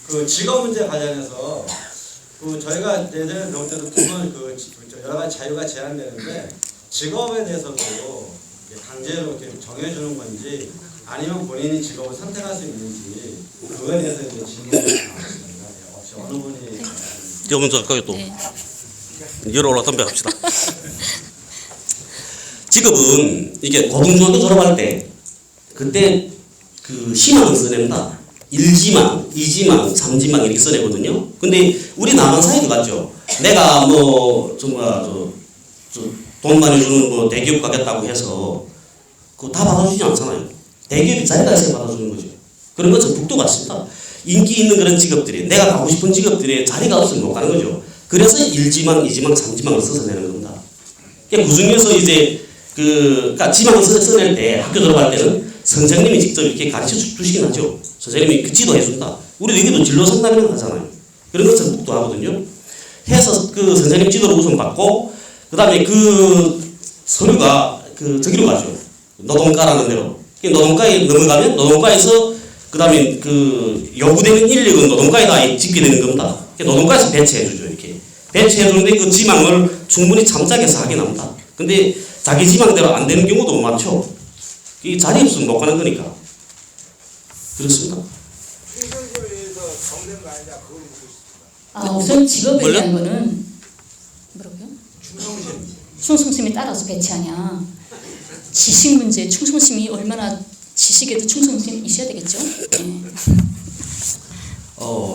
그 직업 문제 관련해서 그 저희가 예전에 배울 때도 보면 여러 가지 자유가 제한되는데 직업에 대해서도 강제로 이렇게 정해주는 건지 아니면 본인이 직업을 선택할 수 있는지 그거에 대해서 이제 질문이 나왔습니다. 혹시 어느 분이 제가 먼저 할까요 또? 네. 열어 올라 덤벼 합시다. 직업은 이게 고등중학교 졸업할 때 그때 그 희망을 써낸다. 1지망, 2지망, 3지망 이렇게 써내거든요. 근데 우리 남한 사회도 같죠. 내가 뭐 정말 돈 많이 주는 뭐 대기업 가겠다고 해서 그거 다 받아주지 않잖아요. 대기업이 자기가 해서 받아주는 거죠. 그런 것은 북도 같습니다. 인기 있는 그런 직업들이 내가 가고 싶은 직업들에 자리가 없으면 못 가는 거죠. 그래서 1지망, 2지망, 3지망을 써서 내는 겁니다. 그 중에서 이제 그러니까 지망을 써낼 때 학교 들어갈 때는 선생님이 직접 이렇게 가르쳐 주시긴 하죠. 선생님이 그 지도해 준다. 우리 여기도 진로 상담이라는 거 하잖아요. 그런 것을 북도 하거든요. 해서 그 선생님 지도를 우선 받고 그 다음에 그 서류가 그 저기로 가죠. 노동과라는 데로. 노동과에 넘어가면 노동과에서 그 다음에 그 요구되는 인력은 노동과에다 짓게 되는 겁니다. 노동과에서 배치해 주죠. 이렇게 배치해 주는데 그 지망을 충분히 참작해서 하긴 합니다. 근데 자기 지망대로 안 되는 경우도 많죠. 이 자리 없으면 못 가는 거니까. 그렇습니다. 충성심에서 정된 거 아니냐 그걸 묻고 싶습니다. 우선 직업에 뭘요? 대한 거는 뭐라고요? 충성심. 충성심에 따라서 배치하냐. 지식 문제, 충성심이 얼마나 지식에도 충성심이 있어야 되겠죠. 네.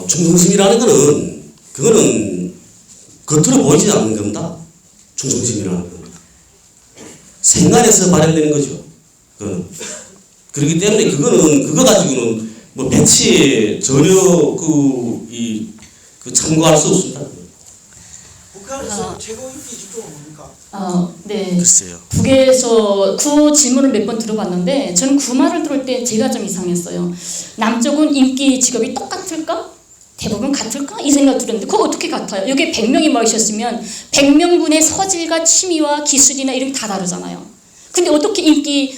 충성심이라는 거는 그거는 겉으로 보이지 않는 겁니다. 충성심이라는 거는 생활에서 발현되는 거죠. 그렇기 때문에 그거 가지고는 뭐 배치에 전혀 참고할 수 없습니다. 북한에서 최고 인기 직종은 뭡니까? 네. 글쎄요. 북에서 그 질문을 몇 번 들어봤는데 저는 그 말을 들을 때 제가 좀 이상했어요. 남쪽은 인기 직업이 똑같을까? 대부분 같을까? 이 생각 들었는데 그거 어떻게 같아요? 여기 100명이 모이셨으면 100명분의 서질과 취미와 기술이나 이런 게 다 다르잖아요. 근데 어떻게 인기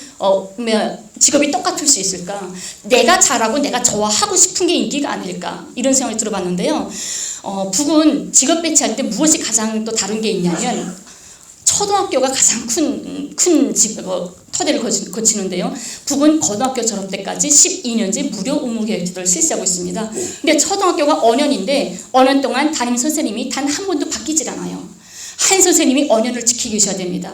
직업이 똑같을 수 있을까? 내가 잘하고 내가 좋아하고 싶은 게 인기가 아닐까? 이런 생각이 들어봤는데요. 북은 직업 배치할 때 무엇이 가장 또 다른 게 있냐면 초등학교가 가장 큰 터대를 거치는데요. 북은 고등학교 졸업 때까지 12년제 무료 의무 교육제도를 실시하고 있습니다. 근데 초등학교가 5년인데 5년 동안 담임 선생님이 단 한 번도 바뀌질 않아요. 한 선생님이 5년을 지키고 계셔야 됩니다.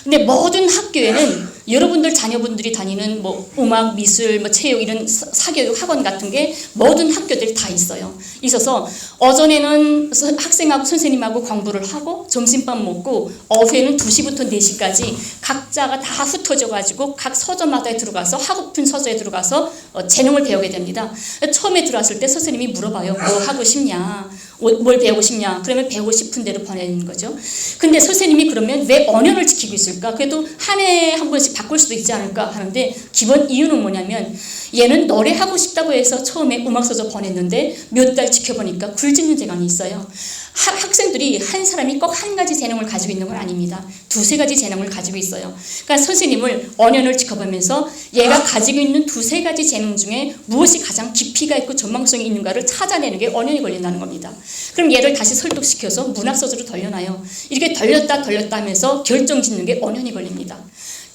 근데 모든 학교에는 여러분들 자녀분들이 다니는 뭐 음악, 미술, 체육 이런 사교육 학원 같은 게 모든 학교들이 다 있어요. 있어서 오전에는 학생하고 선생님하고 공부를 하고 점심밥 먹고 오후에는 2시부터 4시까지 각자가 다 흩어져 가지고 각 서점마다 들어가서 하고픈 서점에 들어가서 재능을 배우게 됩니다. 처음에 들어왔을 때 선생님이 물어봐요. 뭐 하고 싶냐? 뭘 배우고 싶냐? 그러면 배우고 싶은 대로 보내는 거죠. 근데 선생님이 그러면 왜 5년을 지키고 있을까? 그래도 한 해에 한 번씩 바꿀 수도 있지 않을까 하는데 기본 이유는 뭐냐면 얘는 노래하고 싶다고 해서 처음에 음악서적 보냈는데 몇 달 지켜보니까 굴짓는 재간이 있어요. 학생들이 한 사람이 꼭 한 가지 재능을 가지고 있는 건 아닙니다. 2-3가지 재능을 가지고 있어요. 그러니까 선생님을 5년을 지켜보면서 얘가 가지고 있는 2-3가지 재능 중에 무엇이 가장 깊이가 있고 전망성이 있는가를 찾아내는 게 5년이 걸린다는 겁니다. 그럼 얘를 다시 설득시켜서 문학서적으로 돌려놔요. 이렇게 돌렸다 하면서 결정짓는 게 5년이 걸립니다.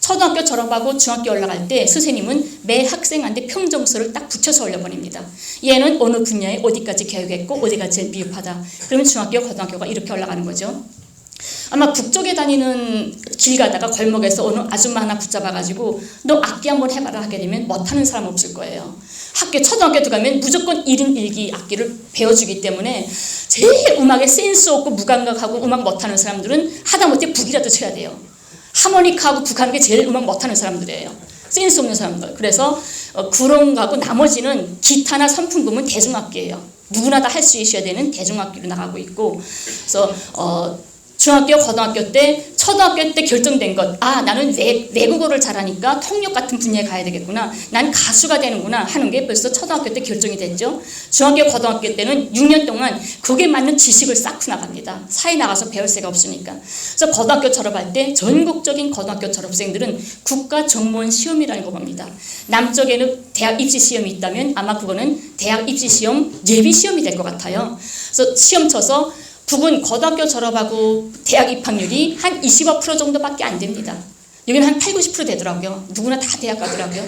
초등학교 졸업하고 중학교 올라갈 때 선생님은 매 학생한테 평점서를 딱 붙여서 올려보냅니다. 얘는 어느 분야에 어디까지 교육했고 어디가 제일 미흡하다. 그러면 중학교, 고등학교가 이렇게 올라가는 거죠. 아마 북쪽에 다니는 길 가다가 골목에서 어느 아줌마 하나 붙잡아가지고 너 악기 한번 해봐라 하게 되면 못하는 사람 없을 거예요. 초등학교 들어가면 무조건 1인 1기 악기를 배워주기 때문에 제일 음악에 센스 없고 무감각하고 음악 못하는 사람들은 하다못해 북이라도 쳐야 돼요. 하모니카하고 북하는 게 제일 음악 못하는 사람들이에요. 센스 없는 사람들. 그래서 그런 거하고 나머지는 기타나 선풍금은 대중악기예요. 누구나 다 할 수 있어야 되는 대중악기로 나가고 있고, 그래서 중학교, 고등학교 때, 초등학교 때 결정된 것. 아, 나는 외국어를 잘하니까 통역 같은 분야에 가야 되겠구나. 난 가수가 되는구나 하는 게 벌써 초등학교 때 결정이 됐죠. 중학교, 고등학교 때는 6년 동안 그게 맞는 지식을 쌓고 나갑니다. 사회 나가서 배울 새가 없으니까. 그래서 고등학교 졸업할 때 전국적인 고등학교 졸업생들은 국가 정무원 시험이라는 거 봅니다. 남쪽에는 대학 입시 시험이 있다면 아마 그거는 대학 입시 시험 예비 시험이 될 것 같아요. 그래서 시험 쳐서 북은 고등학교 졸업하고 대학 입학률이 한 25% 정도밖에 안 됩니다. 여기는 한 80, 90% 되더라고요. 누구나 다 대학 가더라고요.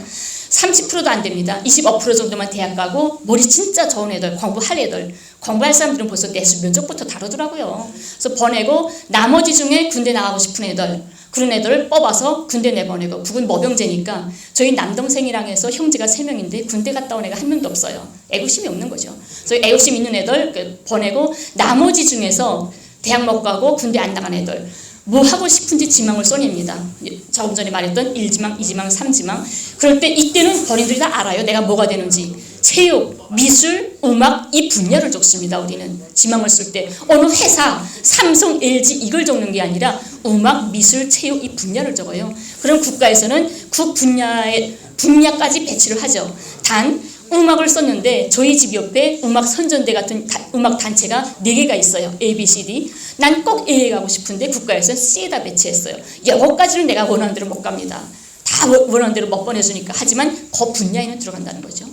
30%도 안 됩니다. 25% 정도만 대학 가고 머리 진짜 좋은 애들, 공부할 애들, 공부할 사람들은 벌써 내수 면접부터 다루더라고요. 그래서 보내고 나머지 중에 군대 나가고 싶은 애들, 그런 애들을 뽑아서 군대 내보내고, 북은 모병제니까 저희 남동생이랑 해서 형제가 3명인데 군대 갔다 온 애가 한 명도 없어요. 애국심이 없는 거죠. 그래서 애국심 있는 애들 보내고 나머지 중에서 대학 못 가고 군대 안 나간 애들 뭐 하고 싶은지 지망을 쏘냅니다. 조금 전에 말했던 1지망, 2지망, 3지망. 그럴 때 이때는 본인들이 다 알아요. 내가 뭐가 되는지. 체육, 미술, 음악 이 분야를 적습니다. 우리는 지망을 쓸 때 어느 회사, 삼성, LG 이걸 적는 게 아니라 음악, 미술, 체육 이 분야를 적어요. 그럼 국가에서는 그 분야까지 배치를 하죠. 단 음악을 썼는데 저희 집 옆에 음악 선전대 같은 음악 단체가 4개가 있어요. A, B, C, D. 난 꼭 A에 가고 싶은데 국가에서는 C에다 배치했어요. 여기까지는 내가 원하는 대로 못 갑니다. 다 원하는 대로 못 보내주니까. 하지만 그 분야에는 들어간다는 거죠.